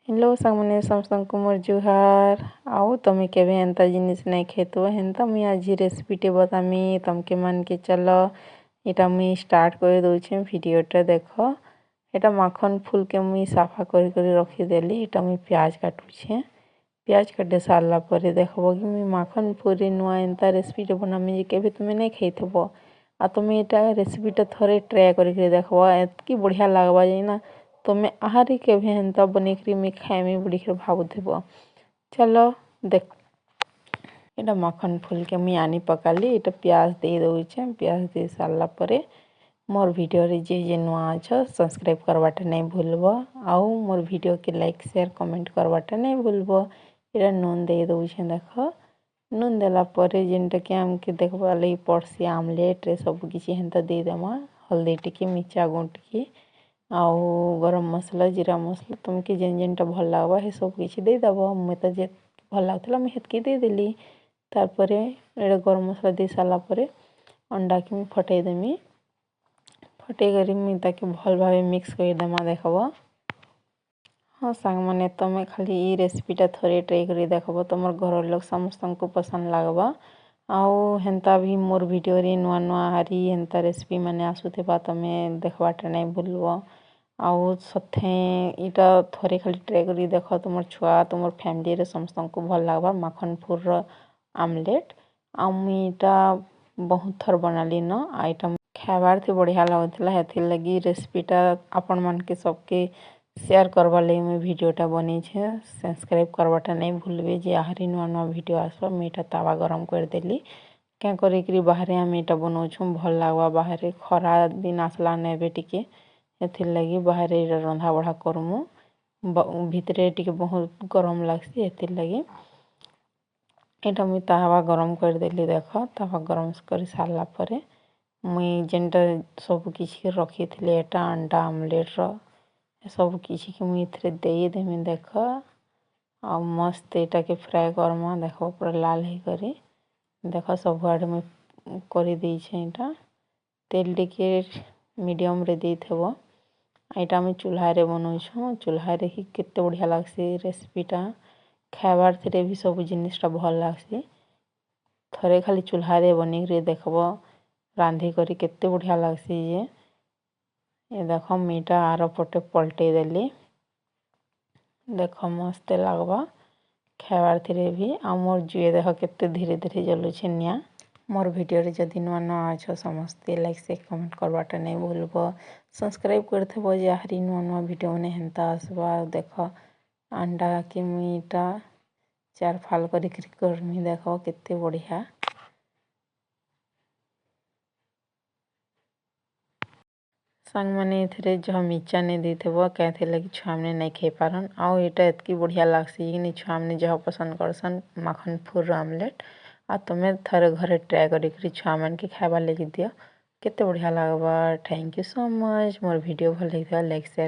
hello सामने समस्तଙ୍କୁ मोर जुहार आउ तमे केबे एंता जिनिस नहीं खेतो हेन्ता मुई आज रेसिपीटे बतामी तमके मन के चलो एटा मुई स्टार्ट कर दउछे वीडियोटा देख एटा माखन फूल के मुई साफा कर रखीदेली एटा मुई प्याज काटुछे प्याज काटे सारला परे देखबो कि मुई माखन फूल नुआ एंता रेसिपीटे बनामी जे केबे तुमे नहीं खेइथबो आ तुमे एटा रेसिपीटा थरे ट्राई करके देखबो एतकी बढ़िया लागबा जेना तुमे आहारी केबे हेन्ता बनेकरी मुई खाइमी बुढ़ी भावुथब चलो देख एटा मखन फूल के मुई आनी पकाली एटा प्याज दे दउछे प्याज दे सारला परे मोर वीडियो रे जे नुआ अछ सब्सक्राइब करवाटा नहीं भूलबो आउ मोर वीडियो के लाइक शेयर कमेंट करवाटा नहीं भूलबो एटा नून दे दउछे देख नून देला परे जेनटा कि हमके देखबा लई पड़सी आमलेट रे सब किछि हेन्ता दे देमा हल्दी टिके मिर्चा गुंड की आउ गरम मसला जीरा मसला तुमके जेन जेनटा भल लागबा हे सब किछि दे दबो मुई त जे भल लागतला मुई हेतकी दे देली तारपरे एटा गरम मसला दे सारला परे अंडा के मुई फटै देमी फटै करी मुई ताके भल भाबे मिक्स कर देमा देखबो हाँ सांग माने तमे खाली ई रेसिपीटा थोड़े ट्राई करी देखबो तुमर घर लोग समस्तଙ୍କୁ पसंद लागबा आउ हेन्ता भी मोर वीडियो रे नुआ नुआ हारी हेन्ता रेसिपी माने आसुथेबा तमे देखबाटा नहीं भूलबो आउ सथे इटा थोड़े खाली ट्राई करी देख तुमर छुआ तुमर फैमिली रे समस्तଙ୍କୁ भल लागबा माखन फूल रो आमलेट आ मुई इटा बहुत थर बनाली न आइटम खाबार थे बढ़िया लागुଥିଲା हेथिर लगी रेसिपीटा आपण मन के सबके शेयर करवा लगी मुई वीडियोटा बनेछे सब्सक्राइब करवाटा नहीं भूलबे जे आहारी नुआ नुआ वीडियो आसबा मुई इटा तावा गरम कर देली क्या करी बाहर आम इटा बनाऊँ भल लागबा बाहर खरा दिन आसला नेबे टिके हेथिर लगी बाहर रंधा बढ़ा करमु भितरे टिके बहुत गरम लागसी हेथिर लगी एटा मुई तावा गरम कर देली देख तावा गरम कर सारला परे मुई जेनटा सब किछि रखी थिले एटा अंडा आमलेट रो सब किछि के मुई इथरे देई देमी देख आ मस्त एटा के फ्राई करम देख पूरा लाल हे करी देख सब आडे मुई करी देइछे एटा तेल टिके मीडियम रे देइथबो एटा मुई चूल्हा रे बनाउछु चूल्हा रे ही केते बढ़िया लागसी रेसिपीटा खाइबार थे भी सब जिनिसटा भल लागसी थरे खाली चूल्हा रे बनेकरी देखबो रांधी करी केते बढ़िया लागसी जे ये देख मीटा आर पटे पलटै देली देख मस्त लागबा खाइबार थे भी आ मोर जुए देख केते धीरे धीरे जलुछे निया मोर वीडियो रे जदि नुआ नुआ अछ समस्ते लाइक शेयर कमेंट करवाटा नहीं भूलबो सब्सक्राइब करथबो जे आहारी नुआ नुआ वीडियो ने हेन्ता आसबा देख अंडा के मुई इटा चार फाल करमी देख केते बढ़िया सांग माने एथरे जह मिर्चा नहीं देथबो कैथे लगी छुआ मैंने नहीं खाई पारन आउ एटा एतकी बढ़िया लागसी कि छुआ मैंने जह पसंद करसन माखन फूल आमलेट आ तुमे थरे घरे ट्राई करी छुआ मन के खाइबा लगी दियो केते बढ़िया लागबा थैंक यू सो मच मोर वीडियो भल लगी लाइक शेयर